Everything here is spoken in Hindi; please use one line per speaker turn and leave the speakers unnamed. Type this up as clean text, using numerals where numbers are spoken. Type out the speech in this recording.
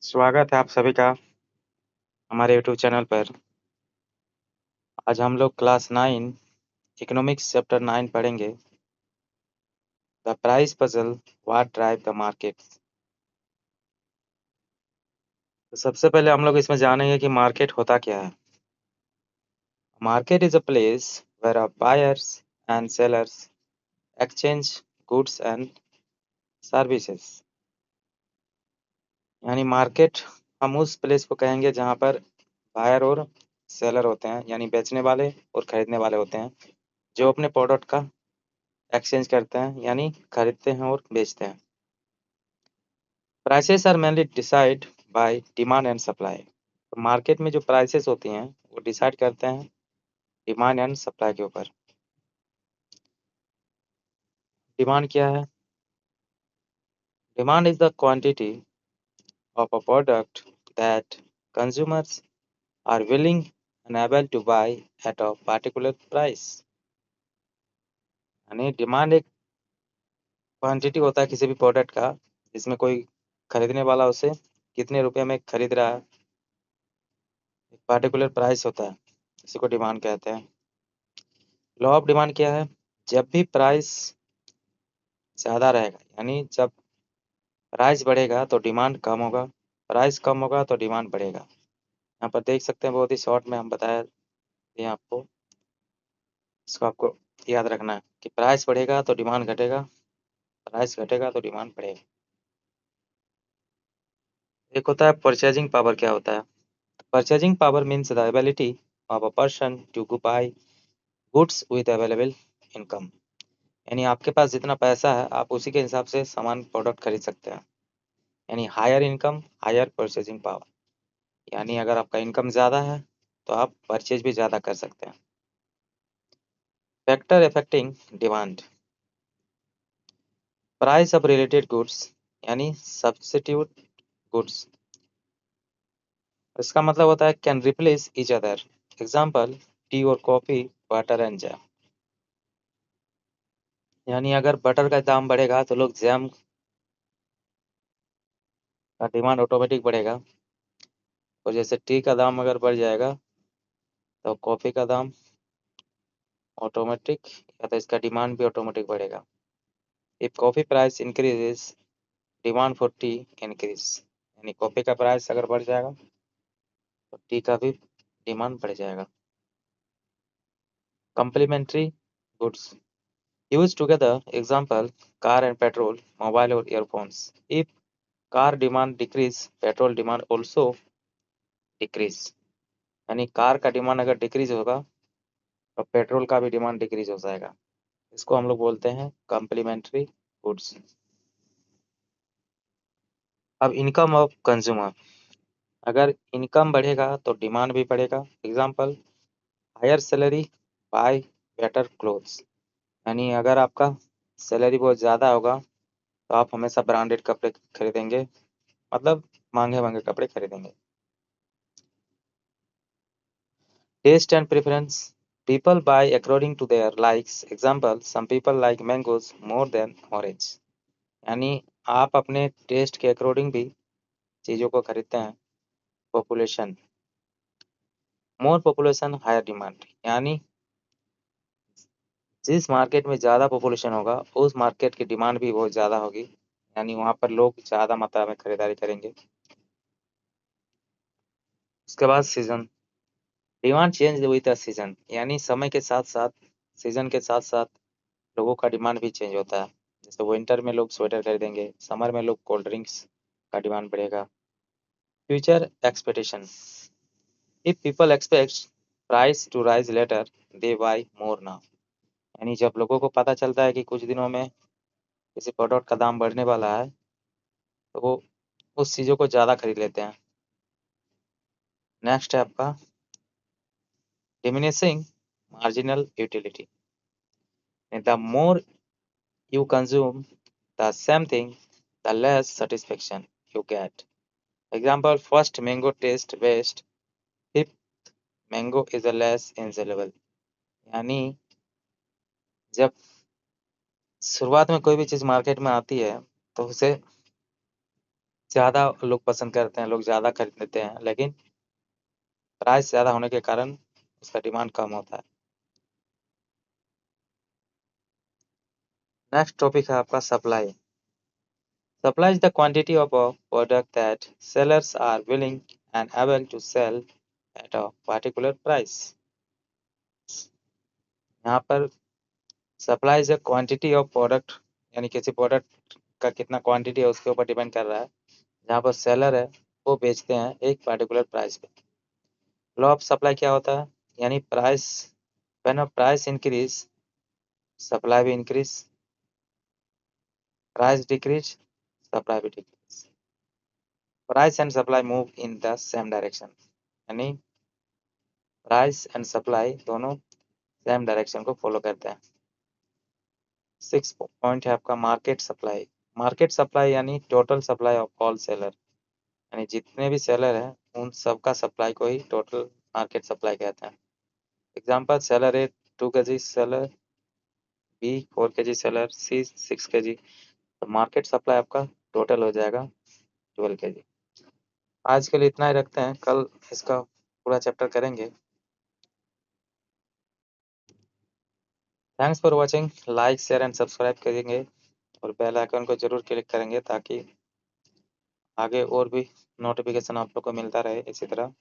स्वागत है आप सभी का हमारे यूट्यूब चैनल पर। आज हम लोग क्लास 9 इकोनॉमिक्स चैप्टर 9 पढ़ेंगे। The price puzzle what drive the market. तो सबसे पहले हम लोग इसमें जानेंगे कि मार्केट होता क्या है। Market is a place where buyers and sellers exchange goods and services. यानी मार्केट हम उस प्लेस को कहेंगे जहाँ पर बायर और सेलर होते हैं, यानी बेचने वाले और खरीदने वाले होते हैं, जो अपने प्रोडक्ट का एक्सचेंज करते हैं, यानी खरीदते हैं और बेचते हैं। Prices are mainly decide by demand and supply. तो मार्केट में जो प्राइसेस होती हैं वो डिसाइड करते हैं डिमांड एंड सप्लाई के ऊपर। डिमांड क्या है? Demand is the quantity of a product that consumers are willing and able to buy at a particular price. यानी डिमांड एक क्वांटिटी होता है किसी भी प्रोडक्ट का, जिसमें कोई खरीदने वाला उसे कितने रुपए में खरीद रहा है, एक पर्टिकुलर प्राइस होता है, इसी को डिमांड कहते हैं। लॉ ऑफ डिमांड क्या है? जब भी प्राइस ज़्यादा रहेगा, यानी जब प्राइस बढ़ेगा तो डिमांड कम होगा, प्राइस कम होगा तो डिमांड बढ़ेगा। यहाँ पर देख सकते हैं, बहुत ही शॉर्ट में हम बताया दिए आपको। इसको आपको याद रखना है कि प्राइस बढ़ेगा तो डिमांड घटेगा, प्राइस घटेगा तो डिमांड बढ़ेगा। एक होता है परचेजिंग पावर। क्या होता है? Purchasing power means the ability of a person to buy goods with available income. यानी आपके पास जितना पैसा है आप उसी के हिसाब से सामान प्रोडक्ट खरीद सकते हैं। यानी higher income higher purchasing power. यानी अगर आपका इनकम ज़्यादा है तो आप परचेज भी ज़्यादा कर सकते हैं। Factor affecting demand. Price of related goods, यानी सब्स्टिट्यूट गुड्स। इसका मतलब होता है can replace each other. Example T और कॉफी, वाटर एंड जैम। यानी अगर बटर का दाम बढ़ेगा तो लोग जैम का डिमांड ऑटोमेटिक बढ़ेगा, और जैसे टी का दाम अगर बढ़ जाएगा तो कॉफ़ी का दाम ऑटोमेटिक, या तो इसका डिमांड भी ऑटोमेटिक बढ़ेगा। If coffee price increases demand for T increase. यानी कॉफ़ी का प्राइस अगर बढ़ जाएगा तो टी का भी डिमांड बढ़ जाएगा। Complementary goods use together, example car and petrol, mobile और earphones. If car demand decrease petrol demand also decrease. यानी कार का डिमांड अगर डिक्रीज होगा तो पेट्रोल का भी डिमांड डिक्रीज हो जाएगा। इसको हम लोग बोलते हैं कॉम्प्लीमेंट्री गुड्स। अब इनकम ऑफ कंज्यूमर। अगर इनकम बढ़ेगा तो डिमांड भी बढ़ेगा। Example higher salary buy better clothes. यानी अगर आपका सैलरी बहुत ज़्यादा होगा तो आप हमेशा ब्रांडेड कपड़े खरीदेंगे, मतलब महंगे महंगे कपड़े खरीदेंगे। Taste and preference. People buy according to their likes. Example some people like mangoes more than orange. यानी आप अपने टेस्ट के अकॉर्डिंग भी चीज़ों को खरीदते हैं। Population, more population higher demand. यानी जिस मार्केट में ज़्यादा पॉपुलेशन होगा उस मार्केट की डिमांड भी बहुत ज़्यादा होगी, यानी वहाँ पर लोग ज़्यादा मात्रा में खरीदारी करेंगे। उसके बाद season. Demand change with the season. यानी समय के साथ साथ, सीजन के साथ साथ लोगों का डिमांड भी चेंज होता है। जैसे विंटर में लोग स्वेटर खरीदेंगे, समर में लोग कोल्ड ड्रिंक्स का डिमांड बढ़ेगा। Future expectation. If people expect price to rise later they buy more now. यानी जब लोगों को पता चलता है कि कुछ दिनों में किसी प्रोडक्ट का दाम बढ़ने वाला है तो वो उस चीज़ों को ज़्यादा खरीद लेते हैं। नेक्स्ट है आपका diminishing marginal utility. The more you consume the same thing, the less satisfaction you get. Example, first mango taste best, fifth mango is the less enjoyable. यानी जब शुरुआत में कोई भी चीज़ मार्केट में आती है तो उसे ज़्यादा लोग पसंद करते हैं, लोग ज़्यादा खरीद लेते हैं, लेकिन प्राइस ज़्यादा होने के कारण उसका डिमांड कम होता है। नेक्स्ट टॉपिक है आपका supply. Supply is the quantity of a product that sellers are willing and able to sell at a particular price. यहाँ पर supply is a quantity of product, यानी किसी प्रोडक्ट का कितना क्वांटिटी है उसके ऊपर डिपेंड कर रहा है। जहाँ पर सेलर है वो बेचते हैं एक पर्टिकुलर प्राइस पे। लॉ ऑफ सप्लाई क्या होता है, यानी price, when a price increase supply भी इंक्रीज, प्राइस डिक्रीज सप्लाई भी decrease, price and supply move in the same direction, यानी प्राइस एंड सप्लाई दोनों सेम डायरेक्शन को फॉलो करते हैं। 6 पॉइंट है आपका मार्केट सप्लाई। मार्केट सप्लाई यानी total supply of all seller, यानी जितने भी सेलर हैं उन सबका सप्लाई को ही टोटल मार्केट सप्लाई कहते हैं। Example, seller A 2 kg, seller B 4 kg, seller C 6 kg, तो मार्केट सप्लाई आपका टोटल हो जाएगा 12 kg। आज के लिए इतना ही रखते हैं, कल इसका पूरा चैप्टर करेंगे। Thanks for watching. Like share and subscribe करेंगे और बेल आइकन को जरूर क्लिक करेंगे ताकि आगे और भी नोटिफिकेशन आप लोग को मिलता रहे इसी तरह।